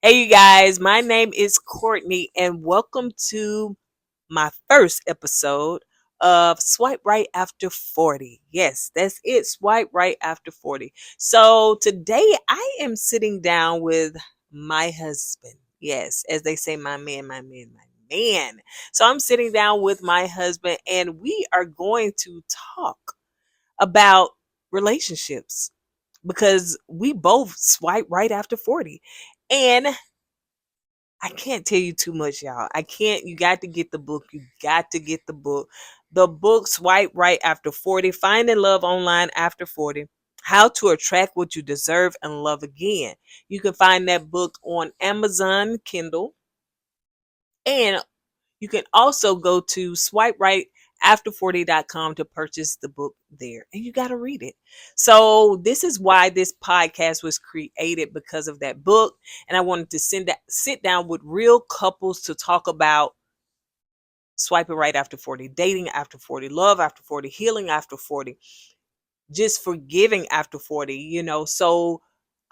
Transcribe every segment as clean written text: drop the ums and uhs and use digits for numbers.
Hey, you guys, my name is Kourtney, and welcome to my first episode of Swipe Right After 40. Yes, that's it. Swipe Right After 40. So today I am sitting down with my husband. Yes, as they say, my man. So I'm sitting down with my husband, and we are going to talk about relationships because we both swipe right after 40. And I can't tell you too much, y'all. I can't. You got to get the book. You got to get the book. The book, Swipe Right After 40, Finding Love Online After 40, How to Attract What You Deserve and Love Again. You can find that book on Amazon Kindle. And you can also go to swiperighafter40.com to purchase the book there. And you got to read it. So this is why this podcast was created, because of that book. And I wanted to sit down with real couples to talk about swiping right after 40, dating after 40, love after 40, healing after 40, just forgiving after 40. So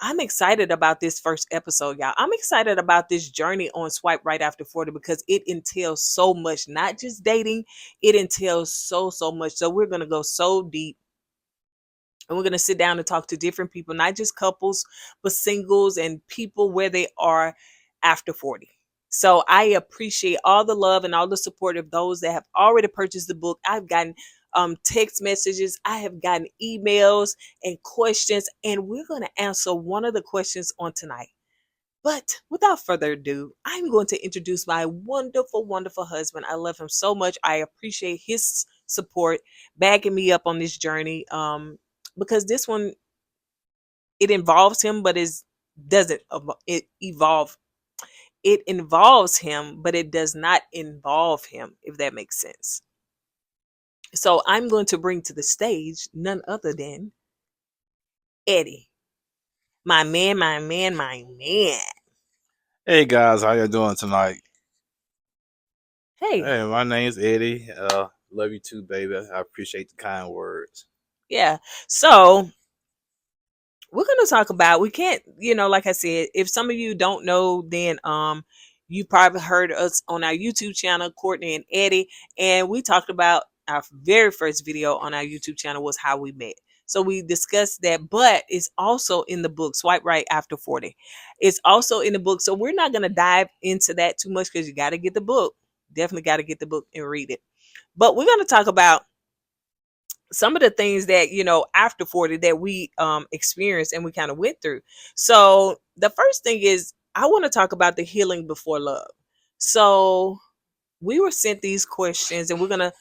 I'm excited about this first episode, y'all. I'm excited about this journey on Swipe Right After 40 because it entails so much, not just dating. It entails so much. So we're going to go so deep, and we're going to sit down and talk to different people, not just couples, but singles and people where they are after 40. So I appreciate all the love and all the support of those that have already purchased the book. I've gotten text messages, I have gotten emails and questions, and we're going to answer one of the questions on tonight. But without further ado, I'm going to introduce my wonderful, wonderful husband. I love him so much. I appreciate his support, backing me up on this journey. Because this one, it involves him, but it doesn't it evolve. It involves him, but it does not involve him, if that makes sense. So I'm going to bring to the stage none other than Eddie. My man, my man, my man. Hey guys, how you doing tonight? Hey, Hey, my name's Eddie. Love you too, baby. I appreciate the kind words. yeah. So we're going to talk about, we can't, like I said, if some of you don't know, then you probably heard us on our YouTube channel, Kourtney and Eddie, and we talked about our very first video on our YouTube channel was how we met. So we discussed that, but it's also in the book, Swipe Right After 40. It's also in the book. So we're not going to dive into that too much because you got to get the book. Definitely got to get the book and read it. But we're going to talk about some of the things that after 40 that we experienced and we kind of went through. So the first thing is, I want to talk about the healing before love. So we were sent these questions, and we're gonna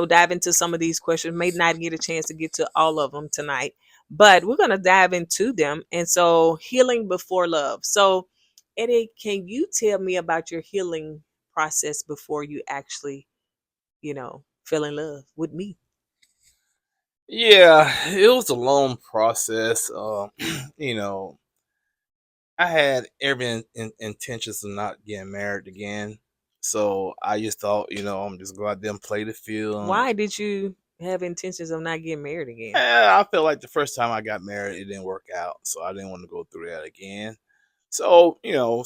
dive into some of these questions. May not get a chance to get to all of them tonight, but we're gonna dive into them. And so, healing before love. So Eddie, can you tell me about your healing process before you actually fell in love with me? Yeah, it was a long process. You know, I had every intentions of not getting married again. So I just thought, I'm just go out there and play the field. Why did you have intentions of not getting married again? I felt like the first time I got married, it didn't work out. So I didn't want to go through that again. So,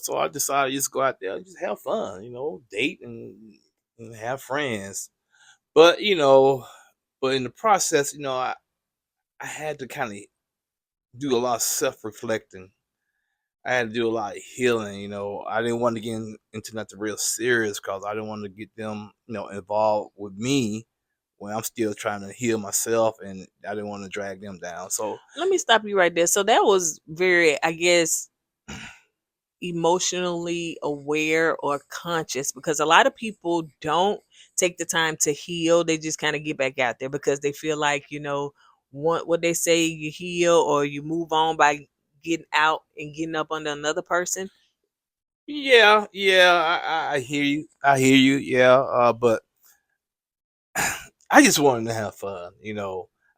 so I decided to just go out there and just have fun, date and have friends. But but in the process, I had to kind of do a lot of self reflecting. I had to do a lot of healing. I didn't want to get into nothing real serious because I didn't want to get them, involved with me when I'm still trying to heal myself, and I didn't want to drag them down. So Let me stop you right there. So that was very, I guess, emotionally aware or conscious, because a lot of people don't take the time to heal. They just kind of get back out there because they feel like, what they say, you heal or you move on by getting out and getting up under another person. yeah, yeah, I hear you. I hear you. Yeah, but I just wanted to have fun.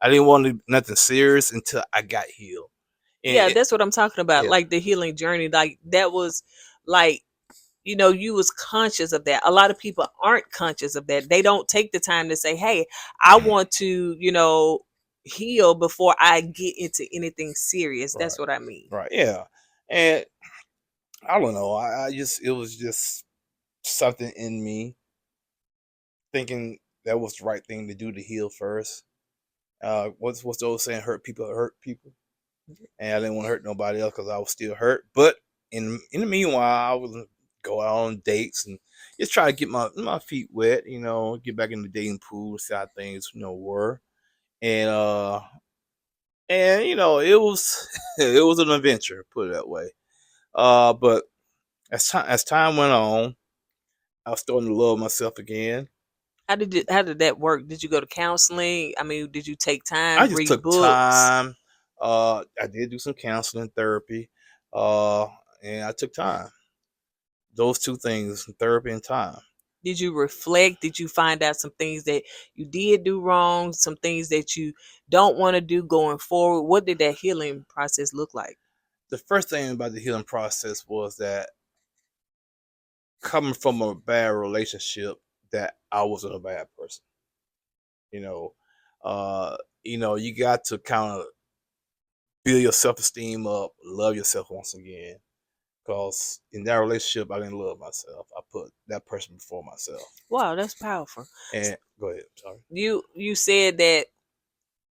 I didn't want to, nothing serious until I got healed. And Yeah, that's what I'm talking about. yeah, Like the healing journey, like that was like, you was conscious of that. A lot of people aren't conscious of that. They don't take the time to say, hey, I want to heal before I get into anything serious. right, That's what I mean. right, yeah. And I don't know. I just it was just something in me thinking that was the right thing to do to heal first. What's the old saying? Hurt people, and I didn't want to hurt nobody else because I was still hurt. But in the meanwhile, I was go out on dates and just try to get my feet wet. Get back in the dating pool, see how things were, and it was it was an adventure, put it that way. But as time went on, I was starting to love myself again. How did that work? Did you go to counseling? I mean, did you take I time, just read took books? time. I did do some counseling, therapy, and I took time. Those two things, therapy and time. Did you reflect? Did you find out some things that you did do wrong, some things that you don't want to do going forward? What did that healing process look like? The first thing about the healing process was that coming from a bad relationship, that I wasn't a bad person. You know, you got to kind of build your self esteem up, love yourself once again. Because in that relationship, I didn't love myself. I put that person before myself. Wow, that's powerful. And go ahead. Sorry. You said that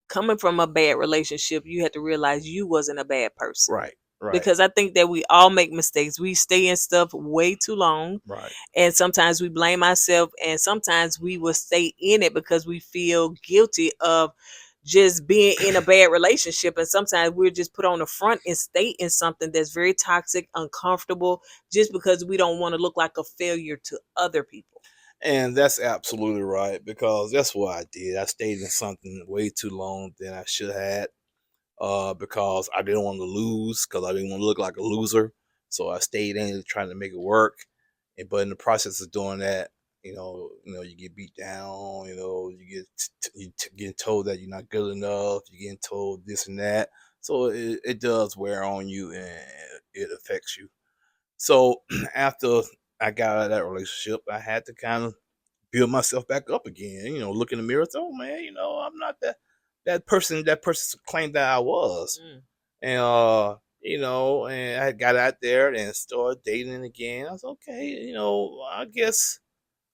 coming from a bad relationship, you had to realize you wasn't a bad person. Right. Right. Because I think that we all make mistakes. We stay in stuff way too long, Right. and sometimes we blame ourselves, and sometimes we will stay in it because we feel guilty of just being in a bad relationship. And sometimes we're just put on the front and stay in something that's very toxic, uncomfortable, just because we don't want to look like a failure to other people. And that's absolutely right because that's what I did. I stayed in something way too long than I should have, because I didn't want to lose because I didn't want to look like a loser. So I stayed in it trying to make it work. But in the process of doing that, you get beat down. You getting told that you're not good enough. You're getting told this and that. So it does wear on you and it affects you. So after I got out of that relationship, I had to kind of build myself back up again. Look in the mirror. Oh man, I'm not that person claimed that I was. Mm. And and I got out there and started dating again. I was okay. I guess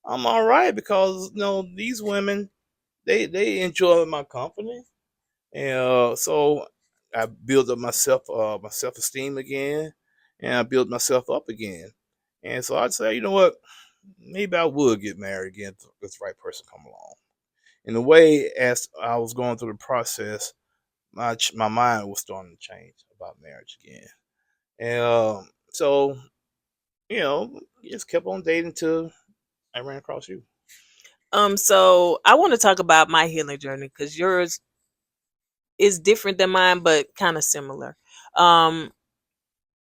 I'm all right because these women they enjoy my company, and so I built up my self esteem again, and I built myself up again. And so I'd say, you know what, maybe I would get married again if this right person come along. In a way, as I was going through the process, my mind was starting to change about marriage again. And so, just kept on dating till I ran across you. So I want to talk about my healing journey because yours is different than mine, but kind of similar. Um,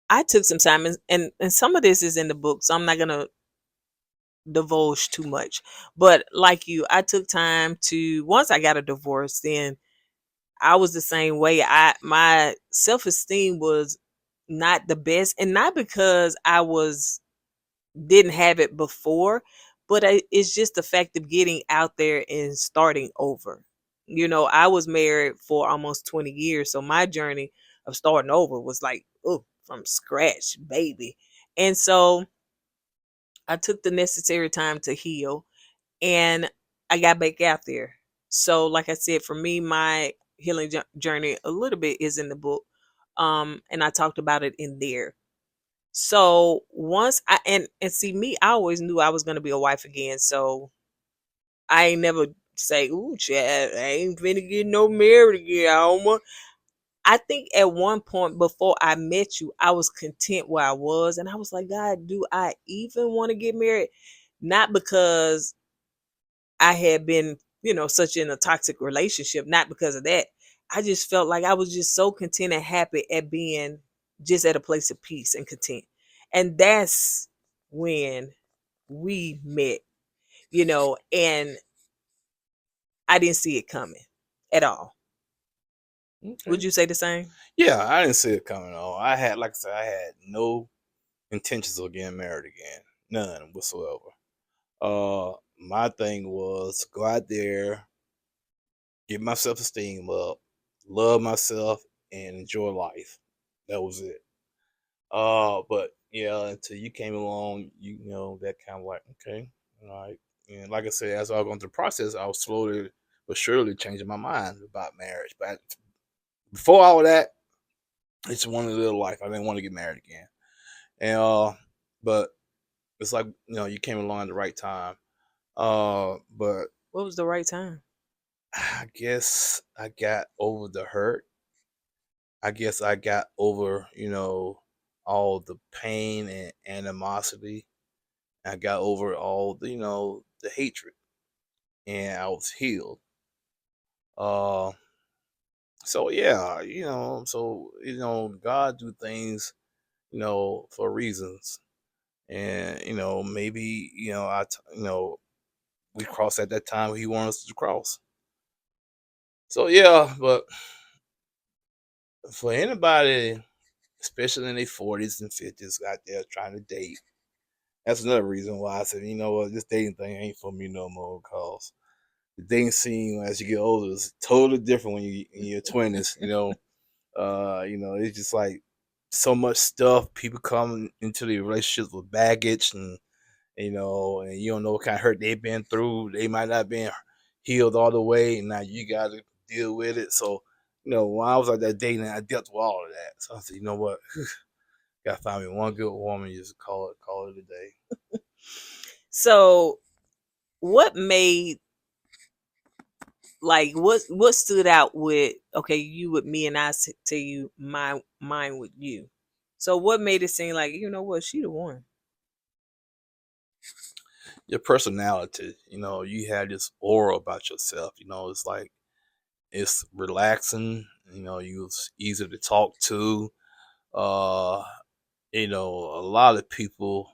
I took some time, and some of this is in the book, so I'm not gonna divulge too much. But like you, I took time to once I got a divorce, then I was the same way. My self-esteem was not the best, and not because I was didn't have it before, but it's just the fact of getting out there and starting over. I was married for almost 20 years, so my journey of starting over was like, oh, from scratch, baby. And so I took the necessary time to heal, and I got back out there. So, like I said, for me, my healing journey a little bit is in the book, and I talked about it in there. So once I and see me, I always knew I was gonna be a wife again. So I ain't never say, "Ooh, Chad, I ain't finna get no married again." I think at one point before I met you, I was content where I was, and I was like, God, do I even want to get married? Not because I had been, such in a toxic relationship. Not because of that. I just felt like I was just so content and happy at being just at a place of peace and content. And that's when we met, and I didn't see it coming at all. Would Okay. you say the same? Yeah, I didn't see it coming on. Like I said, I had no intentions of getting married again, none whatsoever. My thing was go out there, get my self esteem up, love myself, and enjoy life. That was it. But yeah, until you came along, you know that kind of like okay, all right. And like I said, as I was going through the process, I was slowly but surely changing my mind about marriage. But before all of that, I just wanted to live life. I didn't want to get married again. And but it's like you came along at the right time. But What was the right time? I guess I got over the hurt. I guess I got over all the pain and animosity. I got over all the the hatred, and I was healed. Uh, so yeah, God do things for reasons, and maybe we crossed at that time He wanted us to cross. So yeah, but for anybody, especially in their 40s and 50s, out there trying to date, that's another reason why I said, you know what, this dating thing ain't for me no more. Cause the dating scene as you get older is totally different when you in your 20s. It's just like so much stuff. People come into the relationships with baggage, and you don't know what kind of hurt they've been through. They might not been healed all the way, and now you got to deal with it. So, when I was like that dating, I dealt with all of that. So I said, you know what, gotta find me one good woman, just call it a day. So, what made like what stood out with okay, you with me and tell you my mine with you. So, what made it seem like you know what she the one? Your personality, you had this aura about yourself. It's like it's relaxing. You was easy to talk to. Uh, a lot of people,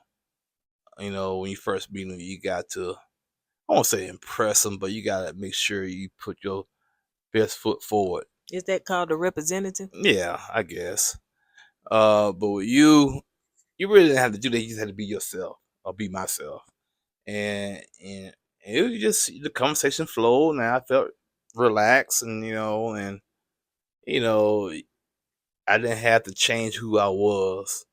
when you first meet them, you got to, I won't say impress them, but you got to make sure you put your best foot forward. Is that called a representative? Yeah, I guess. But with you really didn't have to do that. You just had to be yourself or be myself. And it was just the conversation flowed, and I felt relaxed, and you know, I didn't have to change who I was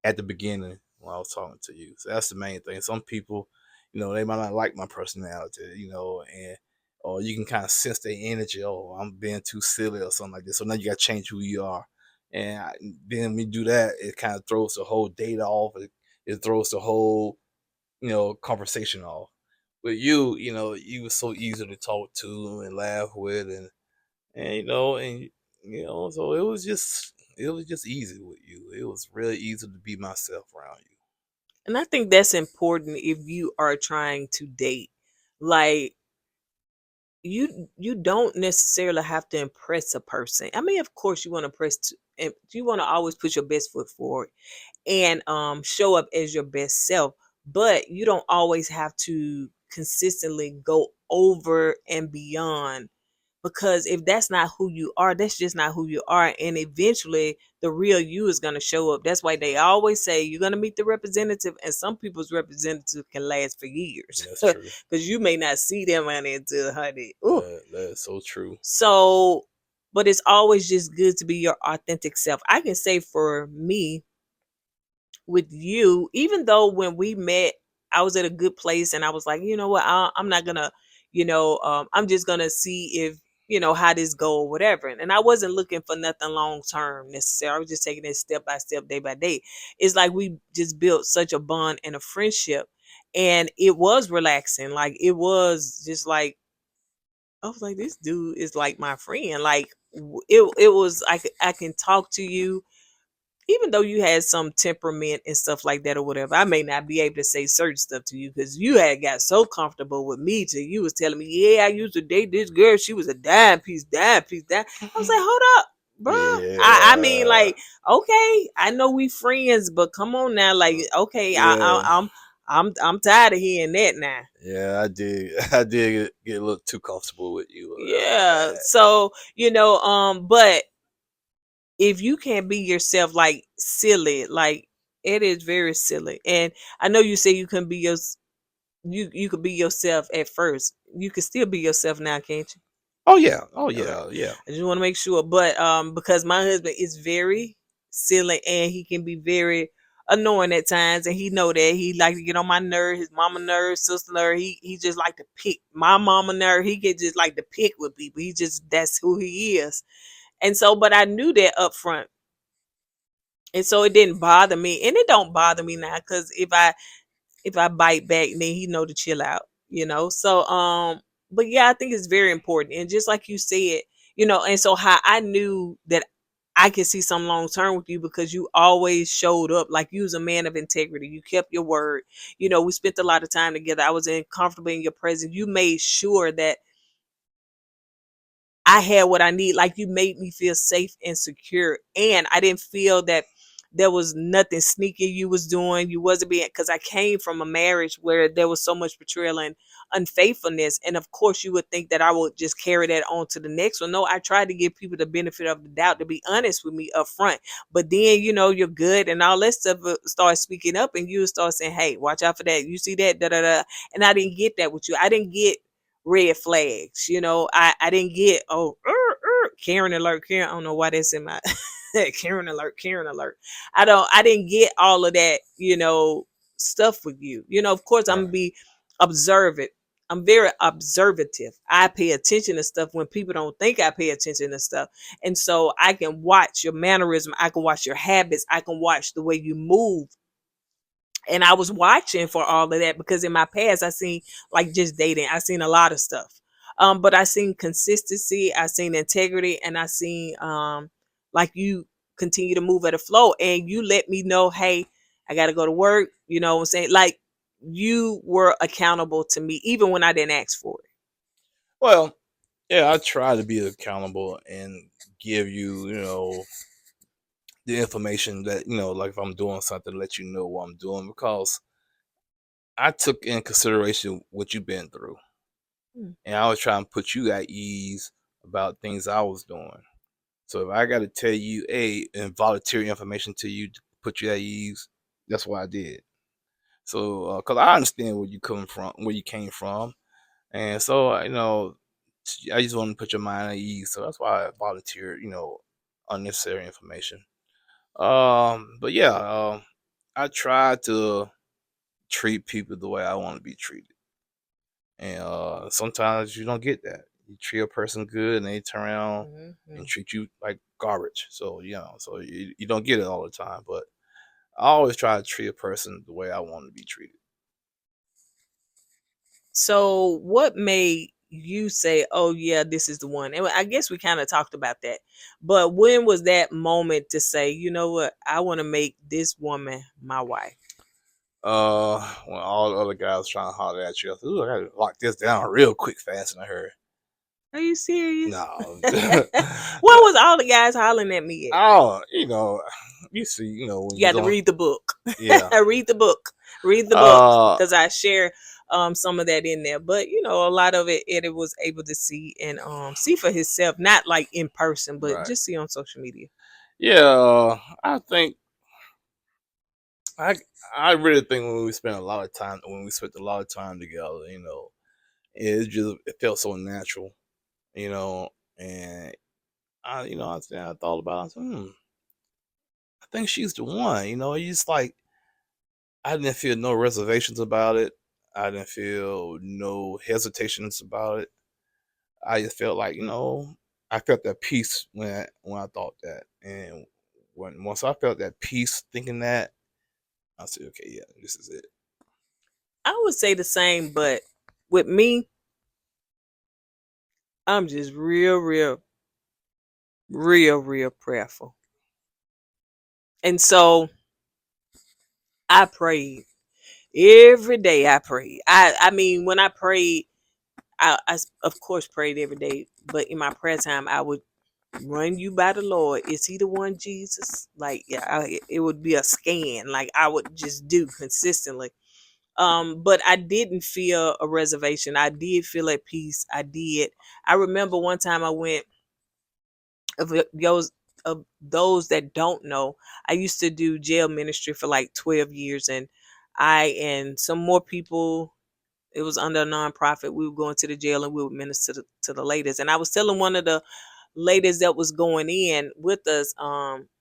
at the beginning when I was talking to you. So that's the main thing. Some people, they might not like my personality, and or you can kind of sense their energy. Oh, I'm being too silly or something like this. So now you got to change who you are. And then when you do that, it kind of throws the whole date off. It throws the whole, conversation off. With you, you were so easy to talk to and laugh with, and so it was just easy with you. It was really easy to be myself around you. And I think that's important if you are trying to date. Like you don't necessarily have to impress a person. I mean, of course you want to and you want to always put your best foot forward and show up as your best self, but you don't always have to consistently go over and beyond, because if that's not who you are, that's just not who you are, and eventually the real you is going to show up. That's why they always say you're going to meet the representative, and some people's representative can last for years That's true. because you may not see them honey until honey. Ooh. That's so true. So but it's always just good to be your authentic self. I can say for me with you, even though when we met, I was at a good place and I was like, you know what, I'm not gonna, I'm just gonna see if, how this go or whatever. And I wasn't looking for nothing long term necessarily. I was just taking it step by step, day by day. It's like we just built such a bond and a friendship. And it was relaxing. Like it was just like, I was like, this dude is like my friend. Like it was I can talk to you even though you had some temperament and stuff like that or whatever. I may not be able to say certain stuff to you because you had got so comfortable with me till you was telling me, yeah, I used to date this girl. She was a dime piece, dime piece, dime. I was like, hold up, bruh. I mean, Yeah, like, okay, I know we friends, but come on now, like, okay, yeah, I'm tired of hearing that now. yeah. I did. I did get a little too comfortable with you on Yeah. that. So, but if you can't be yourself, like silly, like it is very silly. And I know you say you can be you could be yourself at first. You can still be yourself now, can't you? Oh yeah. Oh Okay. yeah. Yeah. I just want to make sure. But because my husband is very silly and he can be very annoying at times, and he know that he like to get on my nerve, his mama nerve, sister nerve. He just like to pick my mama nerve. He get just like to pick with people. He just that's who he is. And so, but I knew that up front, and so it didn't bother me, and it don't bother me now because if I bite back, then he know to chill out, you know. So but yeah, I think it's very important. And just like you said, and so how I knew that I could see some long term with you because you always showed up like you was a man of integrity. You kept your word. We spent a lot of time together. I was comfortable in your presence. You made sure that I had what I need. Like you made me feel safe and secure. And I didn't feel that there was nothing sneaky you was doing. You wasn't being, because I came from a marriage where there was so much betrayal and unfaithfulness. And of course you would think that I would just carry that on to the next one. No, I tried to give people the benefit of the doubt to be honest with me up front. But then, you're good and all that stuff start speaking up and you start saying, hey, watch out for that. You see that, da da da. And I didn't get that with you. I didn't get red flags. I didn't get Karen alert, Karen. I don't know why that's in my Karen alert, Karen alert. I didn't get all of that, stuff with you. Of course I'm gonna Right. be observant. I'm very observative. I pay attention to stuff when people don't think I pay attention to stuff. And so I can watch your mannerism, I can watch your habits, I can watch the way you move, and I was watching for all of that because in my past I seen like just dating. I seen a lot of stuff. But I seen consistency, I seen integrity, and I seen like you continue to move at a flow and you let me know, hey, I gotta go to work, you know what I'm saying? Like you were accountable to me even when I didn't ask for it. Well, yeah, I try to be accountable and give you, the information that, like if I'm doing something, let you know what I'm doing because I took in consideration what you've been through. Mm. And I was trying to put you at ease about things I was doing. So if I got to tell you, and volunteer information to you to put you at ease, that's what I did. So, because I understand where you coming from, where you came from, and so I just want to put your mind at ease. So that's why I volunteered, unnecessary information. But yeah, I try to treat people the way I want to be treated. And sometimes you don't get that. You treat a person good and they turn around and Mhm. treat you like garbage. So, so you don't get it all the time. But I always try to treat a person the way I want to be treated. So, what made you say, "Oh yeah, this is the one"? And I guess we kind of talked about that. But when was that moment to say, "You know what? I want to make this woman my wife"? When all the other guys trying to holler at you, I said, "Ooh, I gotta lock this down real quick, fast in a hurry." Are you serious? No. What was all the guys hollering at me at? Oh, you see, when You you got to don't, read the book. yeah. Read the book. Read the book Uh, because I share some of that in there. But a lot of it Eddie was able to see and see for himself, not like in person, but right. just see on social media. Yeah, I think I I really think when we spent a lot of time together, it felt so natural, you know, and I thought about it, I said, I think she's the one, it's just like I didn't feel no reservations about it. I didn't feel no hesitations about it. I just felt like, I felt that peace when I thought that. And once I felt that peace thinking that, I said, okay, yeah, this is it. I would say the same, but with me, I'm just real, real, real, real prayerful. And so I prayed every day. I prayed. I mean, when I prayed, of course prayed every day, but in my prayer time, I would run you by the Lord. Is he the one, Jesus? Like, yeah, it would be a scan. Like I would just do consistently. But I didn't feel a reservation. I did feel at peace. I did. I remember one time I went of those that don't know, I used to do jail ministry for like 12 years, and I and some more people, it was under a nonprofit. We would go into the jail and we would minister to the ladies. And I was telling one of the ladies that was going in with us,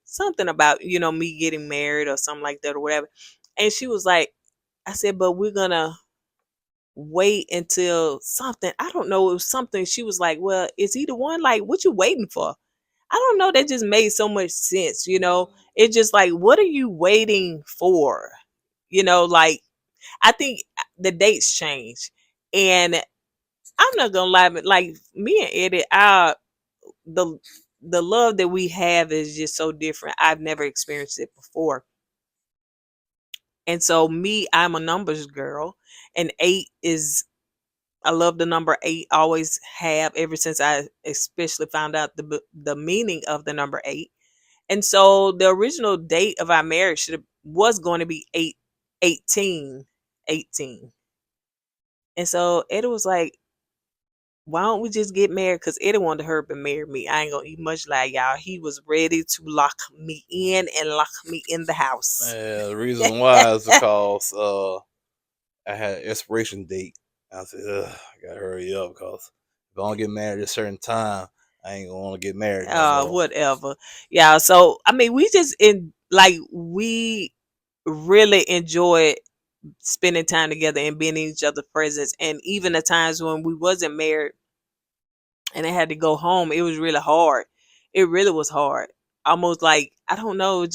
something about, me getting married or something like that or whatever. And she was like, I said, but we're gonna wait until something. I don't know, it was something. She was like, well, it's either one, like, what you waiting for? I don't know. That just made so much sense. It's just like, what are you waiting for? Like, I think the dates change. And I'm not gonna lie, but like me and Eddie, the the love that we have is just so different. I've never experienced it before. And so me, I'm a numbers girl. And eight is, I love the number eight, always have ever since I especially found out the meaning of the number eight. And so the original date of our marriage was going to be 18. And so Eddie was like, why don't we just get married? Because Eddie wanted her to marry me. I ain't gonna eat much like y'all. He was ready to lock me in and lock me in the house. The reason why is because I had an expiration date. I said, ugh, I gotta hurry up because if I don't get married at a certain time, I ain't gonna want to get married no more. Whatever. Yeah. So I mean, we just we really enjoyed spending time together and being in each other's presence. And even the times when we wasn't married and I had to go home, it was really hard. It really was hard. Almost like, I don't know, it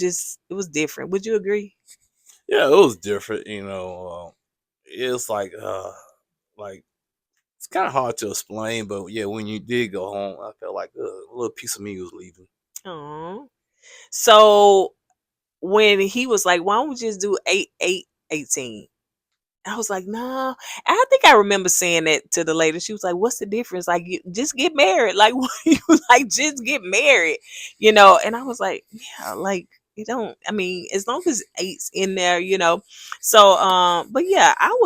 was different. Would you agree? Yeah, it was different. It's like it's kind of hard to explain, but yeah, when you did go home, I felt like a little piece of me was leaving. Oh. So when he was like, why don't we just do 8, 8, 18? I was like, no. I think I remember saying that to the lady. She was like, what's the difference? Like, just get married. Like, what you like, just get married. And I was like, yeah, like, you don't, I mean, as long as eight's in there. So, but yeah, I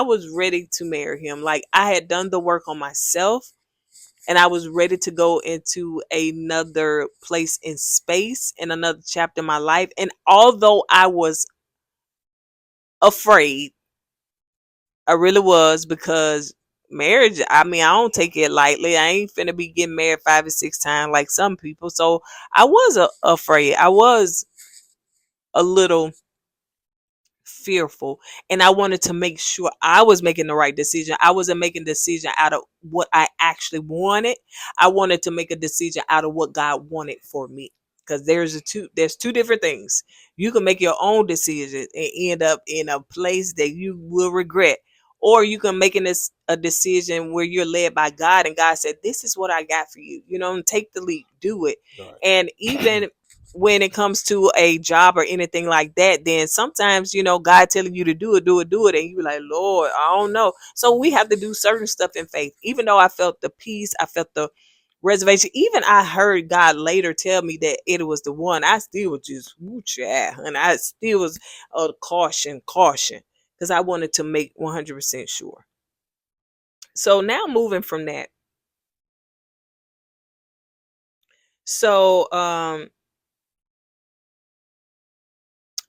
was ready to marry him. Like, I had done the work on myself and I was ready to go into another place in space in another chapter in my life. And although I was afraid, I really was, because marriage, I mean, I don't take it lightly. I ain't finna be getting married 5 or 6 times like some people. So I was afraid. I was a little fearful, and I wanted to make sure I was making the right decision. I wasn't making a decision out of what I actually wanted. I wanted to make a decision out of what God wanted for me, because there's two different things. You can make your own decision and end up in a place that you will regret, or you can make a decision where you're led by God and God said, this is what I got for you, and take the leap, do it. Right. And even when it comes to a job or anything like that, then sometimes, God telling you to do it, do it, do it. And you be like, Lord, I don't know. So we have to do certain stuff in faith. Even though I felt the peace, I felt the reservation. Even I heard God later tell me that it was the one. I still was just, woo, yeah. And I still was caution. Because I wanted to make 100% sure. So now moving from that. So,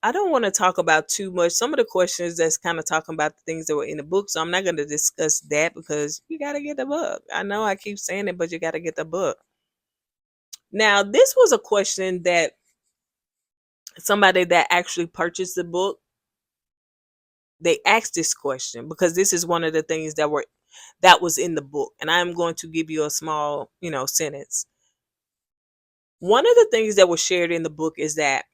I don't want to talk about too much. Some of the questions that's kind of talking about the things that were in the book. So I'm not going to discuss that because you got to get the book. I know I keep saying it, but you got to get the book. Now, this was a question that somebody that actually purchased the book, they asked this question because this is one of the things that was in the book. And I'm going to give you a small, sentence. One of the things that was shared in the book is that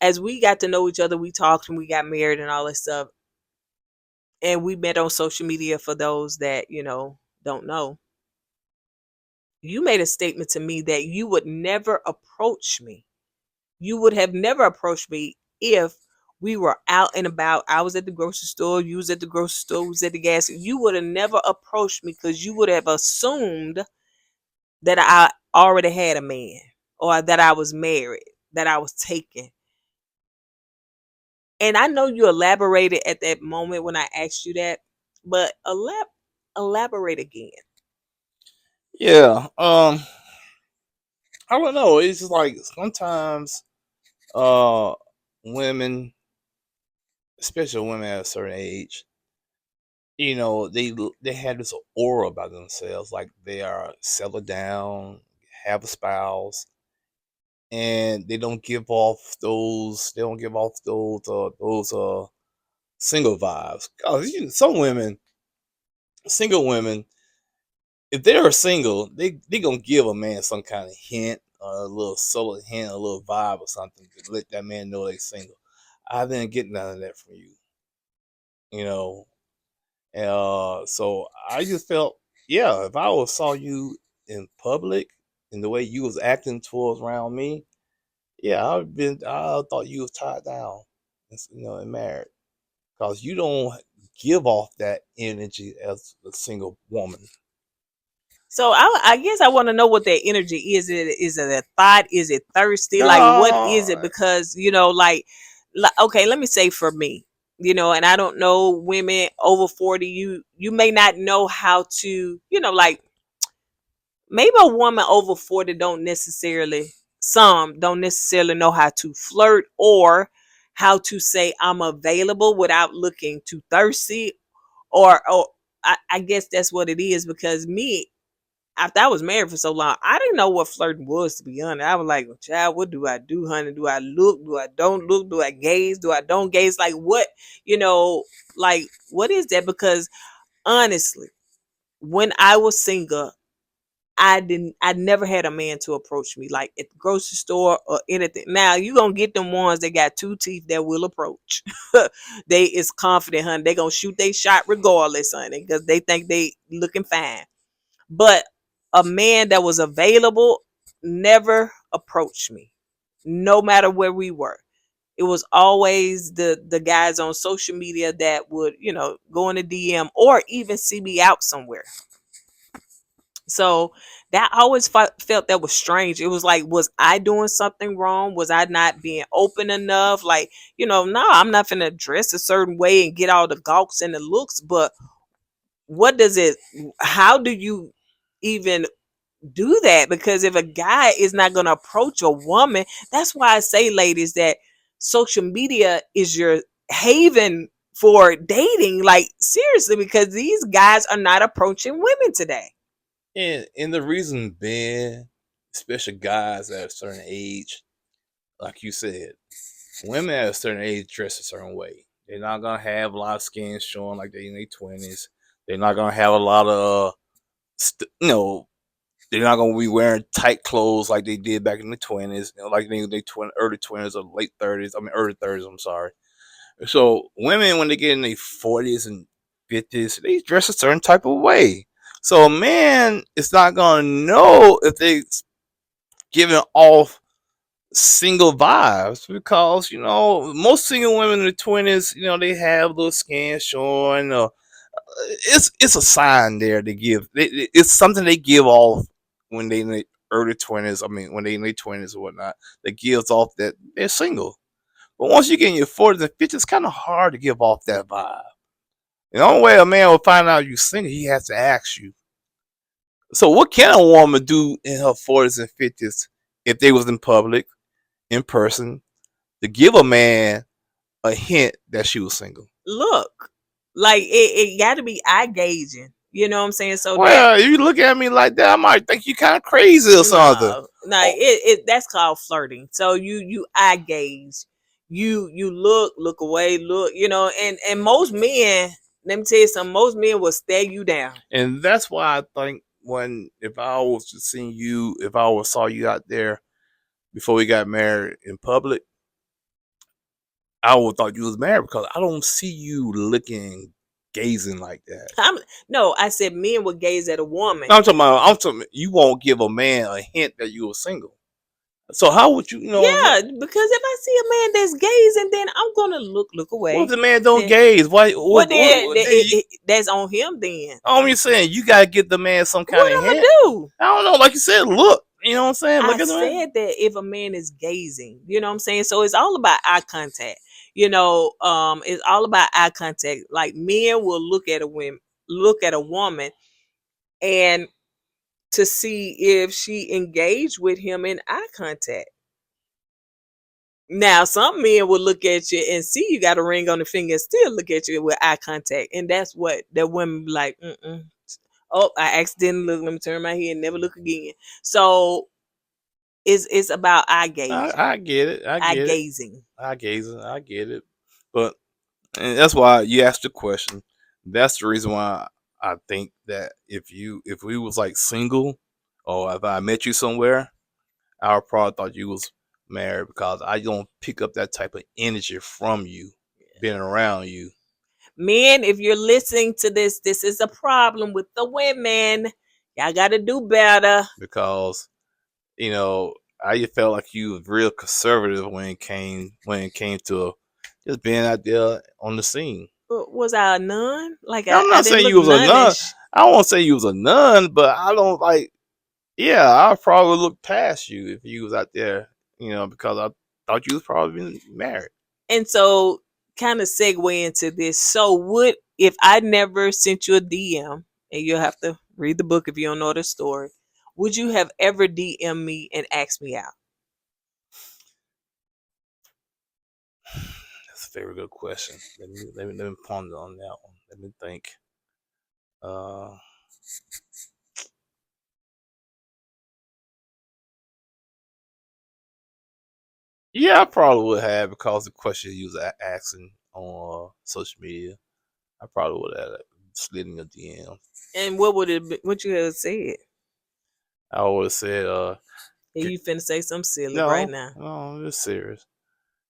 as we got to know each other, we talked and we got married and all that stuff, and we met on social media. For those that don't know, you made a statement to me that you would never approach me. You would have never approached me if we were out and about. I was at the grocery store, you was at the grocery store, we was at the gas. You would have never approached me because you would have assumed that I already had a man, or that I was married, that I was taken. And I know you elaborated at that moment when I asked you that, but elaborate again. Yeah. I don't know. It's just like sometimes women, especially women at a certain age, they have this aura about themselves, like they are settled down, have a spouse, and they don't give off those single vibes. 'Cause some women, single women, if they are single, they gonna give a man some kind of hint, or a little subtle hint, a little vibe or something to let that man know they single. I didn't get none of that from you, you know. So I just felt, yeah, if I was saw you in public and the way you was acting towards around me, yeah, I thought you was tied down, and married, because you don't give off that energy as a single woman. So I guess I want to know what that energy is. Is it a thought? Is it thirsty? Like what is No, it? Because like okay, let me say for me, and I don't know women over 40. You may not know how to, like maybe a woman over 40 don't necessarily, some don't necessarily know how to flirt or how to say I'm available without looking too thirsty, or I guess that's what it is. Because me, after I was married for so long, I didn't know what flirting was, to be honest. I was like, well, child, what do I do, honey? Do I look? Do I don't look? Do I gaze? Do I don't gaze? Like what, you know, like what is that? Because honestly, when I was single, I never had a man to approach me like at the grocery store or anything. Now you gonna get them ones that got two teeth that will approach. They is confident, honey. They gonna shoot they shot regardless, honey, because they think they looking fine. But a man that was available never approached me, no matter where we were. It was always the guys on social media that would, go in the DM or even see me out somewhere. So that I always felt that was strange. It was like, was I doing something wrong? Was I not being open enough? Like, no, I'm not gonna dress a certain way and get all the gawks and the looks. But what does it? How do you even do that? Because if a guy is not going to approach a woman, that's why I say, ladies, that social media is your haven for dating. Like seriously, because these guys are not approaching women today. and the reason being, especially guys at a certain age, like you said, women at a certain age dress a certain way. They're not gonna have a lot of skin showing like they in their 20s. They're not gonna have a lot of, you know, they're not gonna be wearing tight clothes like they did back in the 20s. Like they early 20s or late 30s. I mean early 30s. I'm sorry. So women, when they get in their 40s and 50s, they dress a certain type of way. So a man is not gonna know if they giving off single vibes, because most single women in their 20s, they have little skin showing. It's a sign there to give. It's something they give off when they in their early 20s. I mean, when they in their 20s or whatnot, that gives off that they're single. But once you get in your 40s and 50s, it's kind of hard to give off that vibe. The only way a man will find out you single, he has to ask you. So what can a woman do in her 40s and 50s if they was in public, in person, to give a man a hint that she was single? Look, like it got to be eye gazing. You know what I'm saying? So that Well, if you look at me like that, I might think you kind of crazy or something. no, Oh, it that's called flirting. So you eye gaze, you look away, look, and most men, let me tell you something, most men will stare you down. and that's why I think, when if I was to see you, if I was saw you out there before we got married in public, I would thought you was married, because I don't see you looking, gazing like that. I'm No, I said men will gaze at a woman. I'm talking. You won't give a man a hint that you were single. So how would you? Yeah, because if I see a man that's gazing, then I'm gonna look What if away. the man don't Then gaze? Why? what What that's on him then. I'm just saying, you gotta give the man some kind What of I'm gonna hint. do? I don't know. Like you said, look. You know what I'm saying? I Look at the man. said that if a man is gazing, you know what I'm saying? So it's all about eye contact. It's all about eye contact. Like men will look at a woman and to see if she engaged with him in eye contact. Now, some men will look at you and see you got a ring on the finger and still look at you with eye contact. And that's what the women be like, mm-mm. Oh, I accidentally look. Let me turn my head and never look again. So It's about eye gauging, I get it. I eye get it. gazing. I gaze it. I get it. But and that's why you asked the question. That's the reason why I think that if we was like single, or if I met you somewhere, I would probably thought you was married because I don't pick up that type of energy from you being around you. Men, if you're listening to this, this is a problem with the women. Y'all got to do better. Because I just felt like you was real conservative when it came to just being out there on the scene. Was I a nun? Like Now, I'm I not didn't saying look you was a nun. nunish. I won't say you was a nun, but I don't like. Yeah, I probably look past you if you was out there, because I thought you was probably married. And so, kind of segue into this. So, would if I never sent you a DM, and you'll have to read the book if you don't know the story, would you have ever DM me and asked me out? That's a very good question. Let me ponder on that one. Let me think. Uh, yeah, I probably would have because the question you was asking on social media. I probably would have slid in your DM. And what would it? Be, what you have said? I would have said, And you finna say something silly right no, now. no, I'm just serious.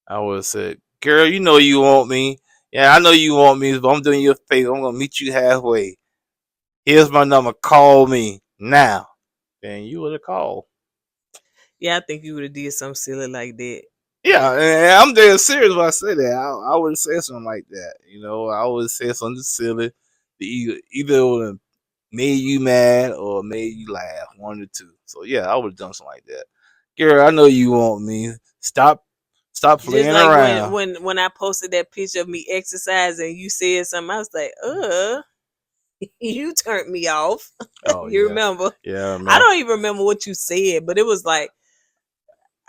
I would have said, girl, you know you want me. Yeah, I know you want me, but I'm doing you a favor. I'm gonna meet you halfway. Here's my number. Call me now. Then you would have called. Yeah, I think you would have did something silly like that. Yeah, and I'm dead serious when I say that. I would have said something like that. I would have said something silly to either it would have made you mad or made you laugh. One or two. So yeah, I would have done something like that. Girl, I know you want me. Stop Just playing like when around. when when I posted that picture of me exercising, you said something. I was like, you turned me off. Oh You yeah, remember? yeah, I man. don't even remember what you said, but it was like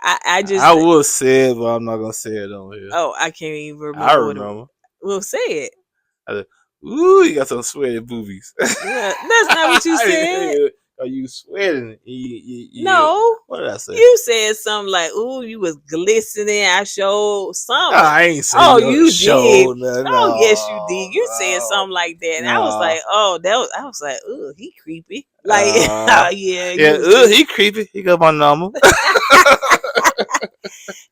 I I just would say it, but I'm not gonna say it on here. oh I can't even I remember what it. remember. Well, say it. I said, ooh, you got some sweaty boobies. That's not what you said. Are you sweating? No, What did I say? you said something like, "Ooh, you was glistening." I showed No, something. I ain't say Oh, no you did. show. No, Oh, yes, you did. You said no, something like that. And I was no, like, oh, that was. I was like, oh, he creepy. Like, no. yeah, you Yeah, was just. he creepy. He got my number.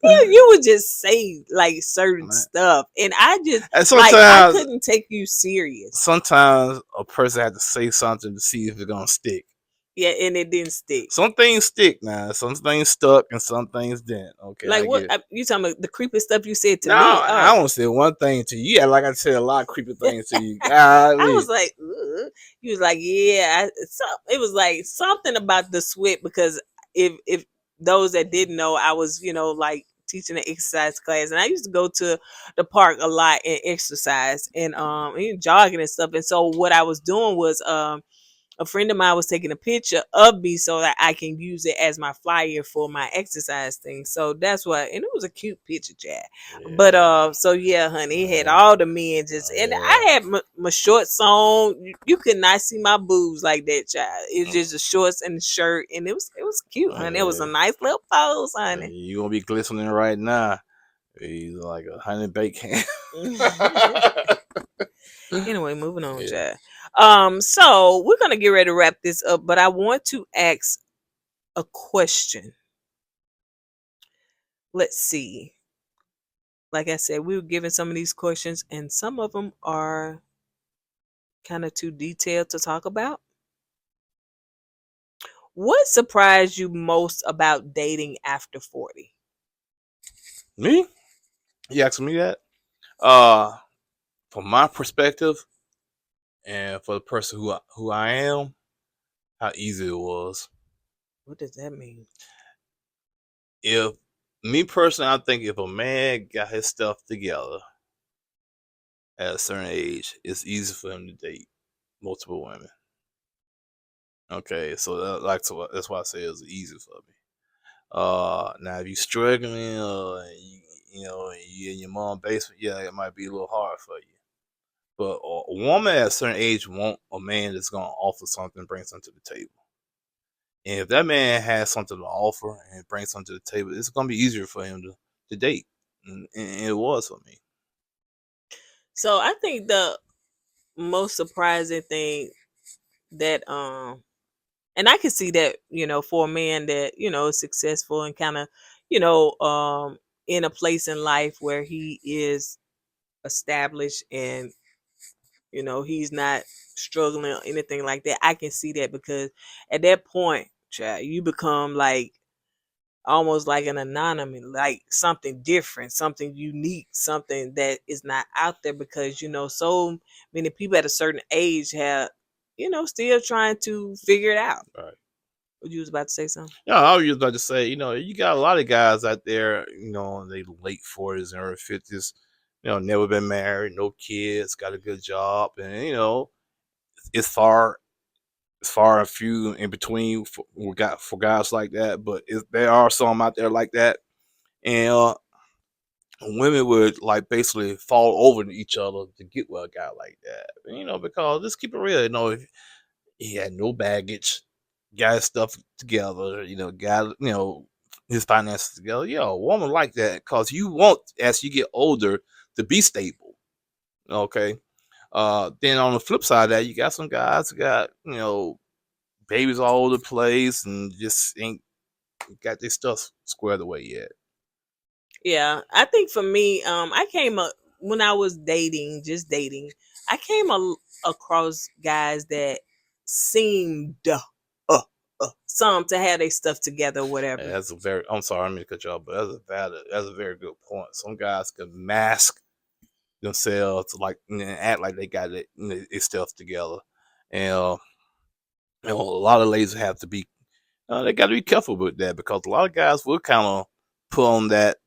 You would just say like certain stuff, and I just And like I sometimes, couldn't take you serious. sometimes a person had to say something to see if it's gonna stick. Yeah, and it didn't stick. Some things stick now. Some things stuck and some things didn't. Okay, Like I what get it. you talking about? The creepy stuff you said to No, me. I Oh, don't say one thing to you. Yeah, like I said a lot of creepy things to you. I Golly. was like, ugh. You was like, yeah. It was like something about the sweat because if those that didn't know, I was like teaching an exercise class, and I used to go to the park a lot and exercise and jogging and stuff. And so what I was doing was a friend of mine was taking a picture of me so that I can use it as my flyer for my exercise thing. So that's what, and it was a cute picture, Chad. But Yeah. so yeah, honey, it had Yeah. all the men just, and Yeah. I had my shorts on. You could not see my boobs like that, child. It was just the shorts and the shirt, and it was cute, honey. It was a Yeah. nice little pose, honey. You gonna be glistening right now. He's like a honey baked ham. Anyway, moving on, Yeah. Chad. So we're gonna get ready to wrap this up, but I want to ask a question. Let's see. Like I said, we were given some of these questions, and some of them are kind of too detailed to talk about. What surprised you most about dating after 40? Me? You asking me that? Uh, from my perspective, and for the person who I am, how easy it was. What does that mean? If me personally, I think if a man got his stuff together at a certain age, it's easy for him to date multiple women. Okay, so that's why I say it's easy for me. Now if you struggling, you in your mom's basement, yeah, it might be a little hard for you. But a woman at a certain age want a man that's gonna offer something, bring something to the table. And if that man has something to offer and brings something to the table, it's gonna be easier for him to date. And it was for me. So I think the most surprising thing that and I can see that, for a man that, is successful and kind of, in a place in life where he is established and, he's not struggling or anything like that. I can see that because at that point, child, you become like almost like an anonymous, like something different, something unique, something that is not out there because, so many people at a certain age have, still trying to figure it out. Right. You was about to say something? Yeah, I was just about to say, you got a lot of guys out there, in their late 40s and early 50s, never been married, no kids, got a good job, and it's far and few in between for guys like that. But there are some out there like that, and women would like basically fall over to each other to get with a guy like that. Because let's keep it real, if he had no baggage, got his stuff together, got his finances together. Yeah, a woman like that because you want as you get older to be stable. Okay. Then on the flip side of that, you got some guys who got babies all over the place and just ain't got their stuff squared away yet. Yeah, I think for me, I came up when I was dating, just dating. I came across guys that seemed some to have their stuff together, or And whatever. that's a very. I'm sorry, I'm gonna cut you off, but That's a very good point. Some guys can mask themselves like and act like they got their stuff together, and a lot of ladies have to be they got to be careful with that because a lot of guys will kind of put on that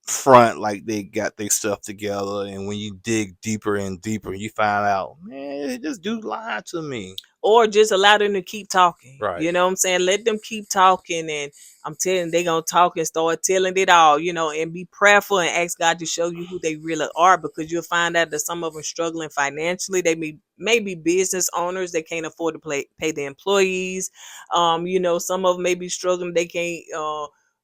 front like they got their stuff together, and when you dig deeper and deeper, you find out, man, this dude lied to me. Or just allow them to keep talking. Right. You know what I'm saying? Let them keep talking, and I'm telling they gonna talk and start telling it all, and be prayerful and ask God to show you who they really are, because you'll find out that some of them struggling financially. They may be business owners, they can't afford to pay the employees. Some of them may be struggling, they can't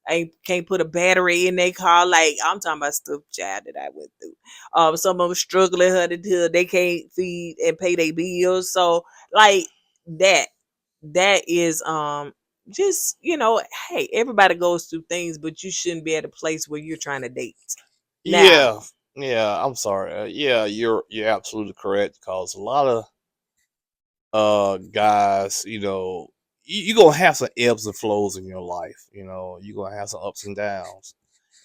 ain't can't put a battery in their car. Like, I'm talking about stuff, child, that I went through. Some of them struggling her to they can't feed and pay their bills. So like that that is just, hey, everybody goes through things, but you shouldn't be at a place where you're trying to date now. Yeah, yeah. I'm sorry. Yeah, you're absolutely correct because a lot of guys, you gonna have some ebbs and flows in your life. You're gonna have some ups and downs.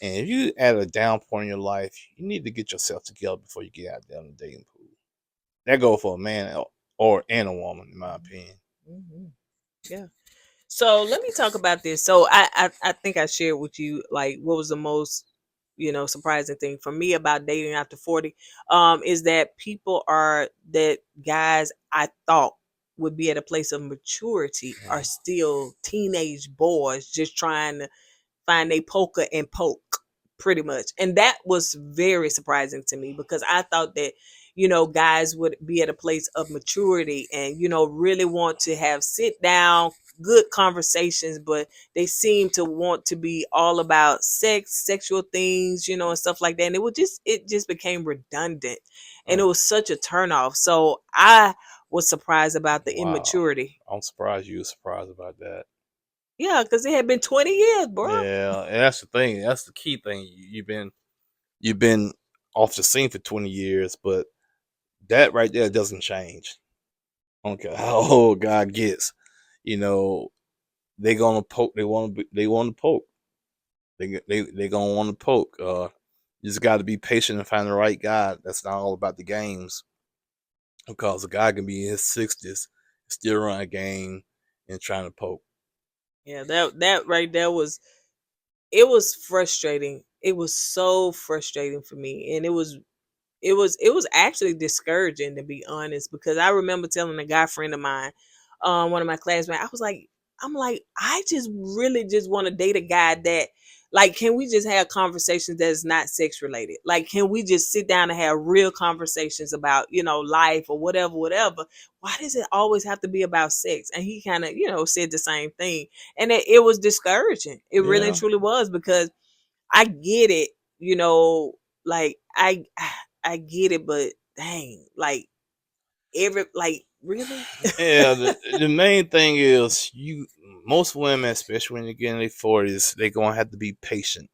And if you at a down point in your life, you need to get yourself together before you get out there in the dating pool. That go for a man or and a woman, in my opinion. Hmm. Yeah. So let me talk about this. So I think I shared with you like what was the most, surprising thing for me about dating after 40, is that guys I thought would be at a place of maturity are still teenage boys just trying to find a poker and poke, pretty much. And that was very surprising to me because I thought that, guys would be at a place of maturity and, really want to have sit down, good conversations, but they seem to want to be all about sex, sexual things, and stuff like that. And it just became redundant, and it Oh, was such a turnoff. So I was surprised about the wow. immaturity. I'm surprised you were surprised about that. Yeah, because it had been 20 years, bro. Yeah, and that's the thing. That's the key thing. You've been off the scene for 20 years, but that right there doesn't change. Okay, how old God gets, you know, they gonna poke. They want to poke. They gonna want to poke. You just got to be patient and find the right guy. That's not all about the games, because a guy can be in his 60s, still run a game and trying to poke. Yeah, that right there was, it was frustrating. It was so frustrating for me, and it was actually discouraging, to be honest, because I remember telling a guy friend of mine, one of my classmates, I'm like, I just really just want to date a guy that Like, can we just have conversations that's not sex related? Like, can we just sit down and have real conversations about, life or whatever, whatever? Why does it always have to be about sex? And he kind of, said the same thing. And it was discouraging. It really and Yeah. truly was, because I get it, like I get it, but dang, like really? Yeah, the main thing is most women, especially when you get in their 40s, they're gonna have to be patient.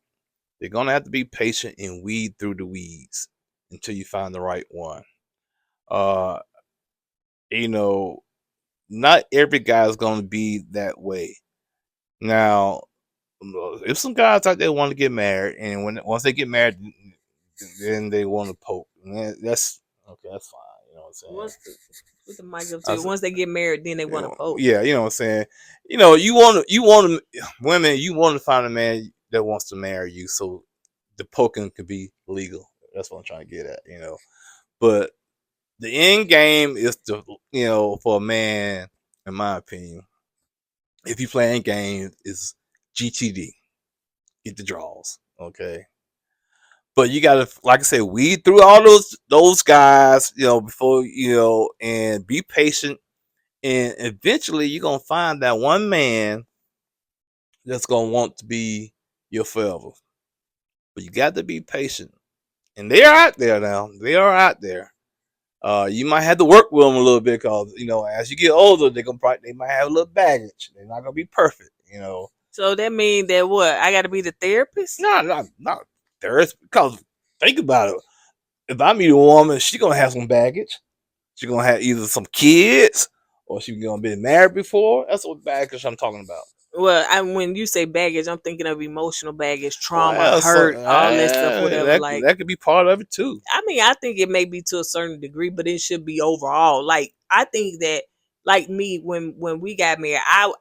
They're gonna have to be patient and weed through the weeds until you find the right one. Uh, you know, not every guy is gonna be that way. Now, if some guys out there want to get married, and once they get married, then they want to poke. And that's okay. That's fine. You know what I'm saying? Once the Put the mic up to I you. Once they get married, then they want to poke. yeah, you know what I'm saying. You want to women. You want to find a man that wants to marry you, so the poking could be legal. That's what I'm trying to get at. But the end game is to for a man, in my opinion, if you playing games, is GTD, get the draws. Okay. But you gotta, like I said, weed through all those guys, before and be patient, and eventually you're gonna find that one man that's gonna want to be your forever. But you got to be patient, and they are out there now. They are out there. You might have to work with them a little bit, because as you get older, they might have a little baggage. They're not gonna be perfect. So that means that what? I got to be the therapist? No, not there is, because think about it. If I meet a woman, she gonna have some baggage. She gonna have either some kids, or she gonna be married before. That's what baggage I'm talking about. Well, when you say baggage, I'm thinking of emotional baggage, trauma, Well, so, hurt, all that stuff, whatever. Like, that could be part of it too. I mean, I think it may be to a certain degree, but it should be overall. Like, I think that, like me, when we got married, I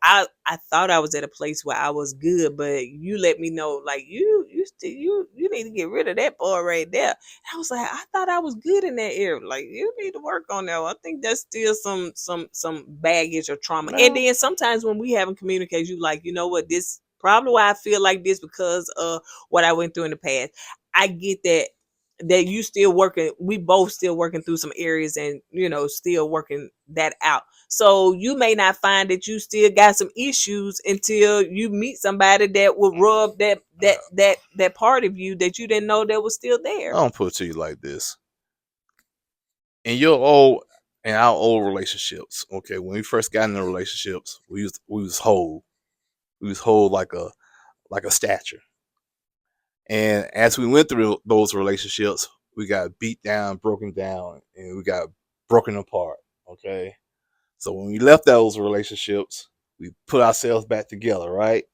thought I was at a place where I was good, but you let me know, like, you need to get rid of that boy right there. And I was like, I thought I was good in that area. Like, you need to work on that. I think that's still some baggage or trauma. And No, then sometimes when we haven't communicated, you like, you know what, this probably why I feel like this, because of what I went through in the past. I get that you still working, we both still working through some areas, and still working that out. So you may not find that you still got some issues until you meet somebody that will rub that part of you that you didn't know that was still I there. don't put it to you like this. In our old relationships, okay, when we first got into relationships, we was whole. We was whole like a statue. And as we went through those relationships, we got beat down, broken down, and we got broken apart. Okay. So when we left those relationships, we put ourselves back together, right?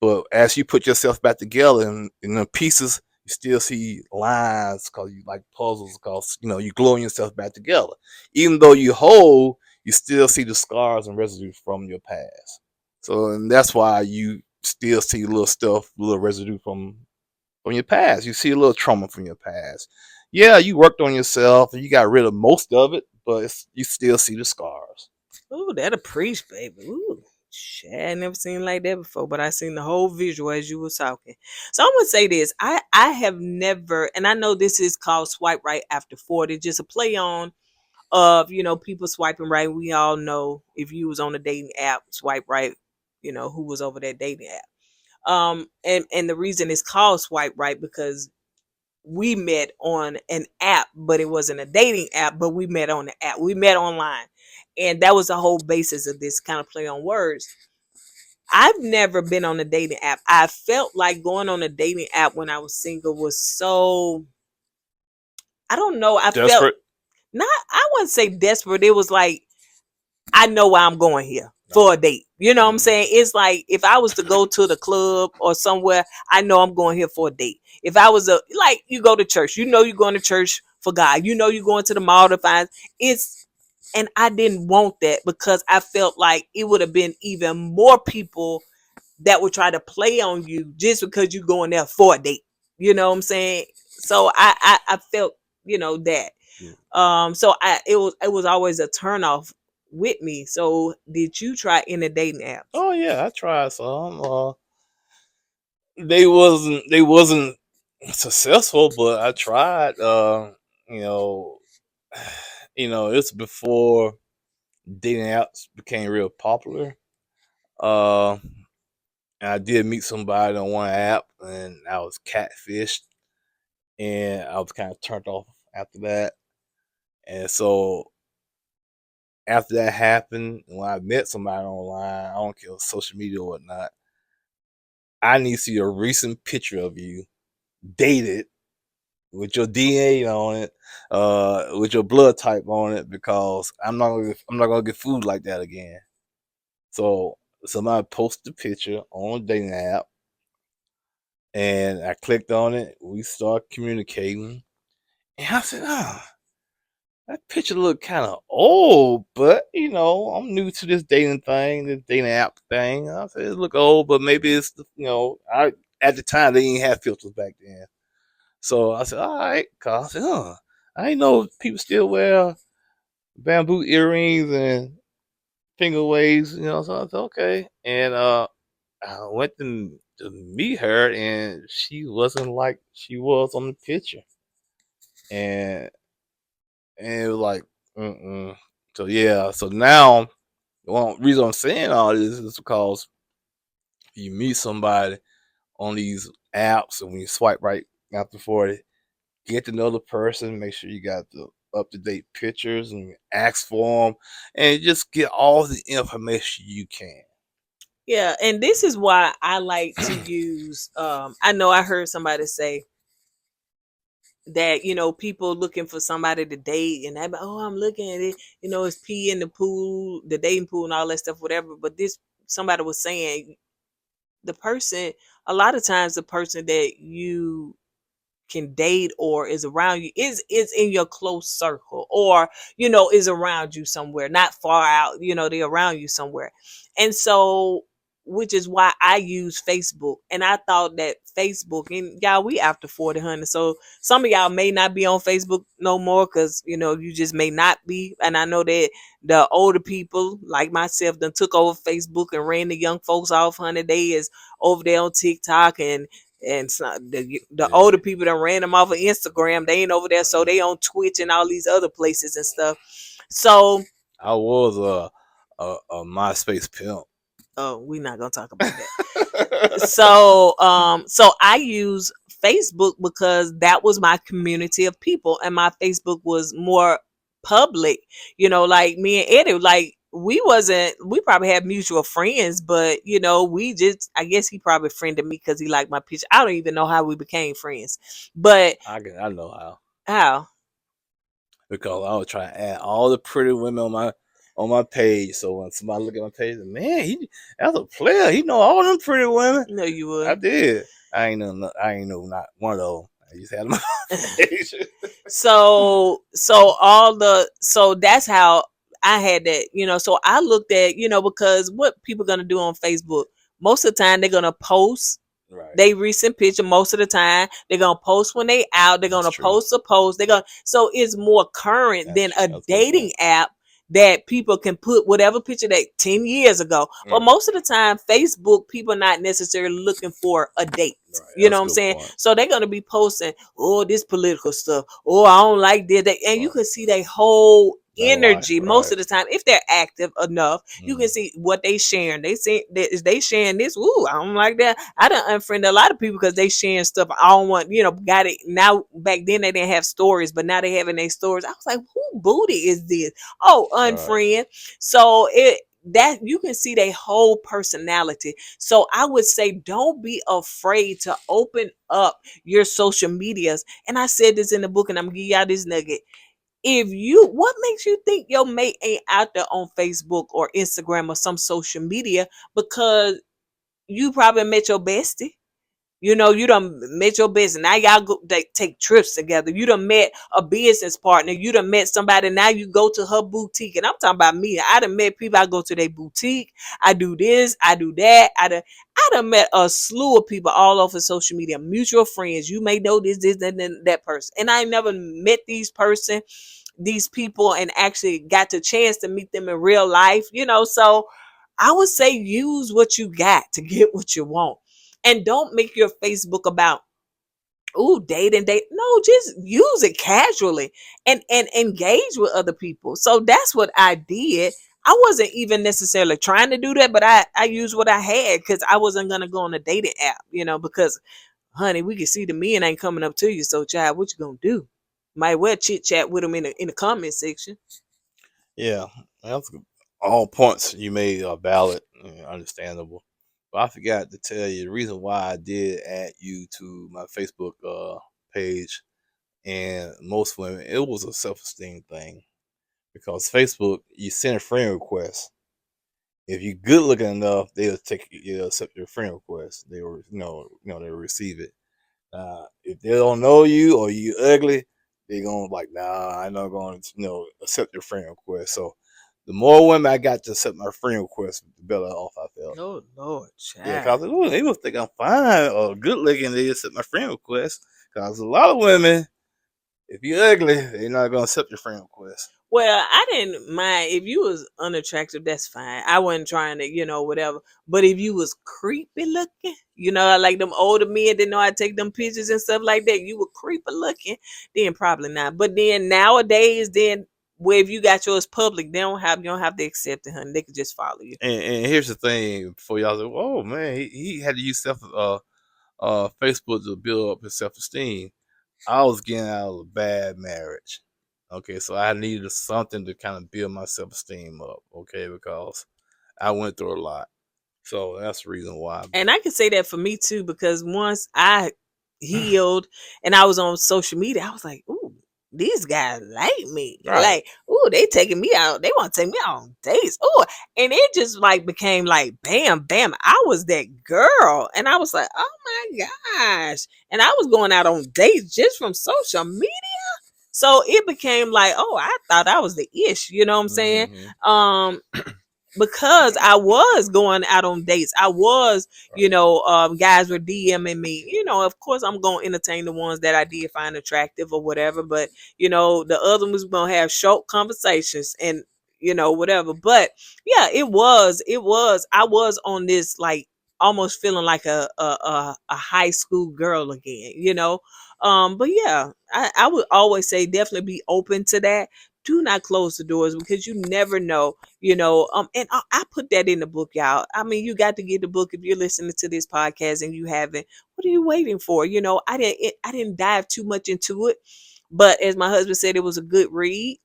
But as you put yourself back together in the pieces, you still see lines, because you like puzzles, because you gluing yourself back together. Even though you whole, you still see the scars and residue from your past. So, and that's why you still see little stuff, little residue from your past. You see a little trauma from your past. Yeah, you worked on yourself and you got rid of most of it, but you still see the scars. Ooh, that'll preach, baby. Ooh. Shit, I never seen like that before, but I seen the whole visual as you was talking. So I'm gonna say this. I have never, and I know this is called swipe right after 40, just a play on of people swiping right. We all know, if you was on a dating app, swipe right, who was over that dating app. And the reason it's called swipe right, because we met on an app, but it wasn't a dating app, but we met on the app. We met online. And that was the whole basis of this kind of play on words. I've never been on a dating app. I felt like going on a dating app when I was single was so, I don't know. I felt Desperate? not, I wouldn't say desperate. It was like, I know why I'm going here for a date. You know what I'm saying? It's like, if I was to go to the club or somewhere, I know I'm going here for a date. If I was like, you go to church, you're going to church for God. You're going to the mall to find it's, and I didn't want that, because I felt like it would have been even more people that would try to play on you just because you're going there for a date. You know what I'm saying? So I felt, that. So it was always a turn off with me. So did you try any dating apps? Oh yeah, I tried some. they wasn't successful, but I tried. You know, it's before dating apps became real popular. Uh, and I did meet somebody on one app, and I was catfished, and I was kind of turned off after that. And so after that happened, when I met somebody online, I don't care social media or whatnot, I need to see a recent picture of you dated with your DNA on it, with your blood type on it, because I'm not gonna get food like that again. So somebody posted a picture on a dating app, and I clicked on it. We started communicating, and I said, "Ah, that picture look kind of old, but I'm new to this dating thing, this dating app thing." I said, "It look old, but maybe it's I at the time they didn't have filters back then." So I said, "All right," cause I said, I didn't know people still wear bamboo earrings and finger waves, So I said, okay, and I went to meet her, and she wasn't like she was on the picture, and it was like, mm-mm. So yeah, so now, well, reason I'm saying all this is because you meet somebody on these apps, and when you swipe right after 40, get to know the person, make sure you got the up to date pictures and ask for them, and just get all the information you can. Yeah, and this is why I like to use I know I heard somebody say that, people looking for somebody to date, and they be, oh, I'm looking at it, it's pee in the pool, the dating pool and all that stuff, whatever. But this, somebody was saying, the person, a lot of times the person that you can date or is around you is in your close circle, or is around you somewhere, not far out, they're around you somewhere. And so, which is why I use Facebook. And I thought that Facebook, and y'all, we after 40, honey, so some of y'all may not be on Facebook no more, because you just may not be. And I know that the older people like myself done took over Facebook and ran the young folks off, honey. They is over there on TikTok, and so the Yeah. older people that ran them off of Instagram, they ain't over there, so they on Twitch and all these other places and stuff. So, I was a MySpace pimp. oh, we're not gonna talk about that. So I use Facebook because that was my community of people, and my Facebook was more public. Like me and Eddie, like we probably had mutual friends, but we just, I guess he probably friended me because he liked my picture. I don't even know how we became friends, but I know how, how. because I was trying to add all the pretty women on my page. So when somebody look at my page, man, that's a player. He know all them pretty women. No, you I would. did. I ain't know not one of those. I just had them on my page. So that's how I had that, so I looked at, because what people gonna do on Facebook, most of the time they're gonna post Right. they recent picture. Most of the time they're gonna post when they out, they're That's gonna true. post a post, they're gonna, so it's more current That's than true. a That's a good dating point. app that people can put whatever picture they 10 years ago. But Right. most of the time Facebook, people are not necessarily looking for a date. Right. You know That's what a I'm good saying? point. So they're gonna be posting, oh, this political stuff. Oh, I don't like this. And you Right. can see their whole That life. energy most Right. of the time. If they're active enough, you can Hmm. see what they sharing. They say that is they sharing this. Ooh, I don't like that. I done unfriend a lot of people because they sharing stuff. I don't want, got it now. Back then they didn't have stories, but now they having their stories. I was like, who booty is this? Oh, Right. unfriend. So it that you can see their whole personality. So I would say don't be afraid to open up your social medias. And I said this in the book, and I'm gonna give y'all this nugget. If you, what makes you think your mate ain't out there on Facebook or Instagram or some social media? Because you probably met your bestie. You done met your business. Now y'all go take trips together. You done met a business partner. You done met somebody. Now you go to her boutique. And I'm talking about me. I done met people. I go to their boutique. I do this. I do that. I done met a slew of people all over social media. Mutual friends. You may know this, that person. And I never met these people, and actually got the chance to meet them in real life. So I would say use what you got to get what you want. And don't make your Facebook about, ooh, date and date. No, just use it casually and engage with other people. So that's what I did. I wasn't even necessarily trying to do that, but I used what I had because I wasn't gonna go on a dating app, because honey, we can see the men ain't coming up to you. So child, what you gonna do? Might well chit chat with them in the comment section. Yeah, that's all points you made are valid and understandable. But I forgot to tell you the reason why I did add you to my Facebook page, and most women, it was a self esteem thing because Facebook, you send a friend request. If you're good looking enough, they'll accept your friend request. They were, they'll receive it. If they don't know you or you ugly, they gonna like, nah, I'm not gonna, accept your friend request. So the more women I got to accept my friend request, the better off I felt. Oh Lord, Yeah, child. cause they must think I'm fine or good looking. They accept my friend request. Cause a lot of women, if you ugly, they're not gonna accept your friend request. Well, I didn't mind if you was unattractive. That's fine. I wasn't trying to, whatever. But if you was creepy looking, like them older men didn't know how to take them pictures and stuff like that. You were creepy looking, then probably not. But then nowadays, then where if you got yours public, you don't have to accept it, honey. They could just follow you. And here's the thing for y'all. Like, oh man, he had to use Facebook to build up his self esteem. I was getting out of a bad marriage. Okay, so I needed something to kind of build my self esteem up. Okay, because I went through a lot. So that's the reason why. And I can say that for me too, because once I healed and I was on social media, I was like, ooh, these guys like me. Right. Like, ooh, they taking me out. They want to take me out on dates. Ooh. And it just like became like bam, bam. I was that girl. And I was like, oh my gosh. And I was going out on dates just from social media. So it became like, oh, I thought I was the ish, you know what I'm saying? Mm-hmm. Um, because I was going out on dates. I was, Right. guys were DMing me. Of course, I'm going to entertain the ones that I did find attractive or whatever. But, the other ones going to have short conversations and, whatever. But yeah, I was on this like almost feeling like a high school girl again, But yeah, I would always say definitely be open to that. Do not close the doors because you never know, and I put that in the book, y'all. I mean, you got to get the book if you're listening to this podcast and you haven't. What are you waiting for? I didn't dive too much into it, but as my husband said, it was a good read,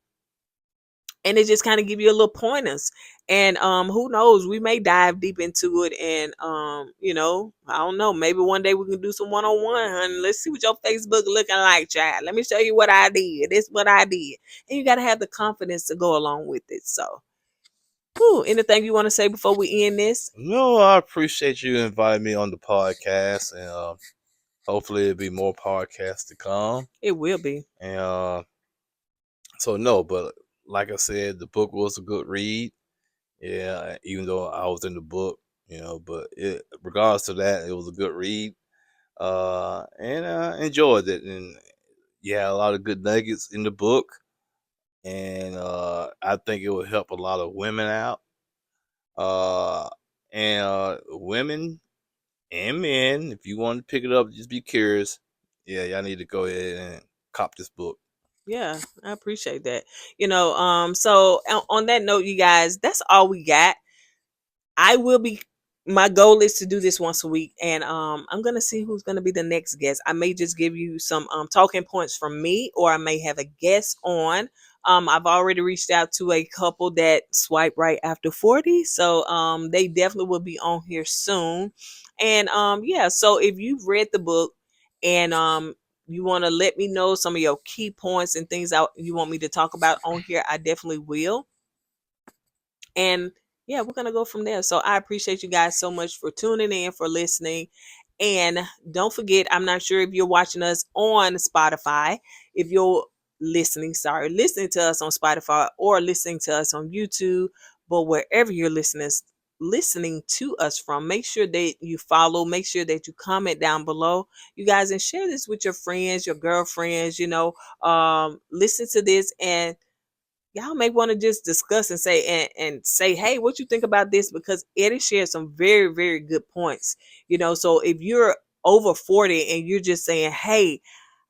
and it just kind of give you a little pointers. And who knows, we may dive deep into it, and I don't know, maybe one day we can do some one-on-one, honey. Let's see what your Facebook looking like, child. Let me show you what I did. This what I did. And you got to have the confidence to go along with it. So anything you want to say before we end this? No, I appreciate you inviting me on the podcast, and hopefully there'll be more podcasts to come. It will be. And so no, but like I said, the book was a good read. Yeah, even though I was in the book, but regardless to that, it was a good read. And enjoyed it, and you had a lot of good nuggets in the book, and I think it will help a lot of women out. Uh, and women and men, if you want to pick it up, just be curious. Yeah, y'all need to go ahead and cop this book. Yeah, I appreciate that. So on that note, you guys, that's all we got. I will be My goal is to do this once a week, and I'm gonna see who's gonna be the next guest. I may just give you some talking points from me, or I may have a guest on. I've already reached out to a couple that swipe right after 40, so they definitely will be on here soon. And yeah, so if you've read the book and you want to let me know some of your key points and things out you want me to talk about on here, I definitely will. And yeah, we're gonna go from there. So I appreciate you guys so much for tuning in, for listening. And don't forget, I'm not sure if you're watching us on Spotify, if you're listening to us on Spotify or listening to us on YouTube, but wherever you're listening to us from, make sure that you follow, make sure that you comment down below, you guys, and share this with your friends, your girlfriends, listen to this and y'all may want to just discuss and say and say, hey, what you think about this? Because Eddie shared some very, very good points. So if you're over 40 and you're just saying, hey,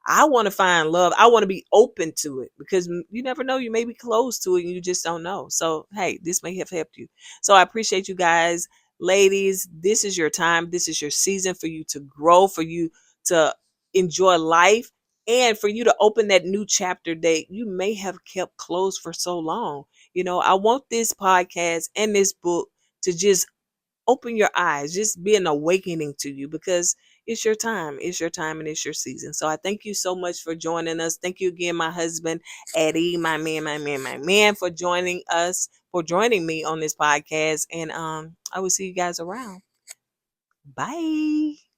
I want to find love. I want to be open to it because you never know. You may be close to it and you just don't know. So, hey, this may have helped you. So, I appreciate you guys. Ladies, this is your time. This is your season for you to grow, for you to enjoy life, and for you to open that new chapter that you may have kept closed for so long. I want this podcast and this book to just open your eyes, just be an awakening to you because it's your time. It's your time and it's your season. So I thank you so much for joining us. Thank you again, my husband, Eddie, my man, for joining us, for joining me on this podcast. And I will see you guys around. Bye.